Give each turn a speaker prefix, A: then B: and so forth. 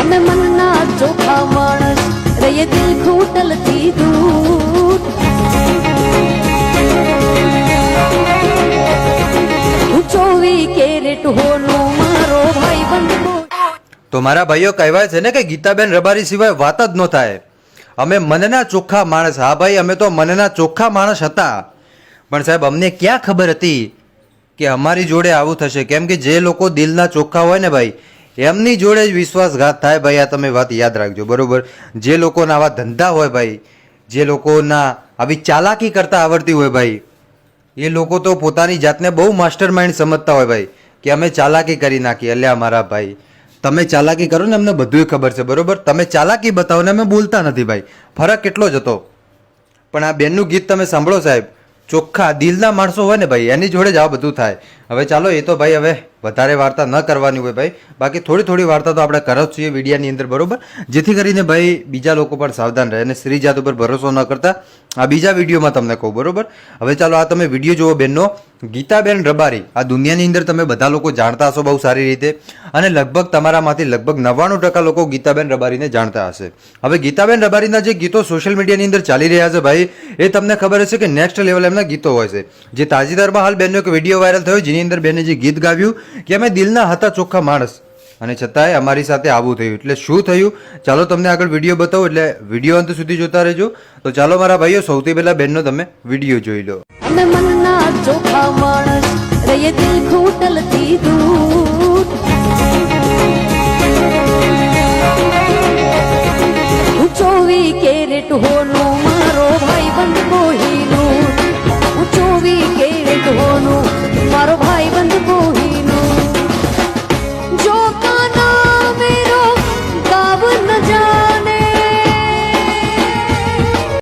A: અમે મનના ચોખા માણસ રહીએ દિલ ખૂટલથી દૂર. 24 કેરેટ હોનું મારો ભાઈ બંધ.
B: તો મારા ભાઈઓ કહેવાય છે ને કે ગીતાબેન રબારી સિવાય વાત જ ન થાય. અમે મનના ચોખ્ખા માણસ. હા ભાઈ, અમે તો મનના ચોખ્ખા માણસ હતા. પણ સાહેબ, અમને ક્યાં ખબર હતી કે અમારી જોડે આવું થશે. કેમ કે જે લોકો દિલના ચોખ્ખા હોય ને ભાઈ, એમની જોડે જ વિશ્વાસઘાત થાય. ભાઈ, આ તમે વાત યાદ રાખજો, બરોબર. જે લોકોના આવા ધંધા હોય ભાઈ, જે લોકોના આવી ચાલાકી કરતા આવડતી હોય ભાઈ, એ લોકો તો પોતાની જાતને બહુ માસ્ટર માઇન્ડ સમજતા હોય ભાઈ, કે અમે ચાલાકી કરી નાખી. અલ્યા મારા ભાઈ, તમે ચાલાકી કરો ને, અમને બધું ખબર છે, બરોબર. તમે ચાલાકી બતાવો ને અમે બોલતા નથી ભાઈ. ફરક કેટલો જ હતો. પણ આ બેનનું ગીત તમે સાંભળો સાહેબ, ચોખ્ખા દિલના માણસો હોય ને ભાઈ, એની જોડે જ આ બધું થાય. હવે ચાલો, એ તો ભાઈ હવે વધારે વાર્તા ન કરવાની હોય ભાઈ. બાકી થોડી થોડી વાર્તા તો આપણે કરો જ છીએ વિડીયાની અંદર, બરોબર. જેથી કરીને ભાઈ બીજા લોકો પણ સાવધાન રહે અને સ્ત્રી જાત ઉપર ભરોસો ન કરતા. આ બીજા વિડીયોમાં તમને કહું, બરોબર. હવે ચાલો, આ તમે વિડીયો જુઓ બેનનો. ગીતાબેન રબારી આ દુનિયાની અંદર તમે બધા લોકો જાણતા હશો બહુ સારી રીતે. અને લગભગ તમારામાંથી લગભગ 99% લોકો ગીતાબેન રબારીને જાણતા હશે. હવે ગીતાબેન રબારીના જે ગીતો સોશિયલ મીડિયાની અંદર ચાલી રહ્યા છે ભાઈ, એ તમને ખબર હશે કે નેક્સ્ટ લેવલ એમના ગીતો હોય છે. જે તાજેતરમાં હાલ બેનનો એક વિડીયો વાયરલ થયો, જેની અંદર બેને જે ગીત ગાવ્યું કે અમે દિલના હતા ચોખ્ખા માણસ, અને છતાંય અમારી સાથે આવું થયું. એટલે શું થયું ચાલો તમને આગળ વિડીયો બતાવો, એટલે વિડીયો અંત સુધી જોતા રહેજો. તો ચાલો મારા ભાઈઓ, સૌથી પહેલા બેનનો તમે વિડીયો જોઈ લો.
A: અમે મનના ચોખા માણસ રહીએ દિલ ખૂટલથી દૂર. 24 કેરેટ હોનું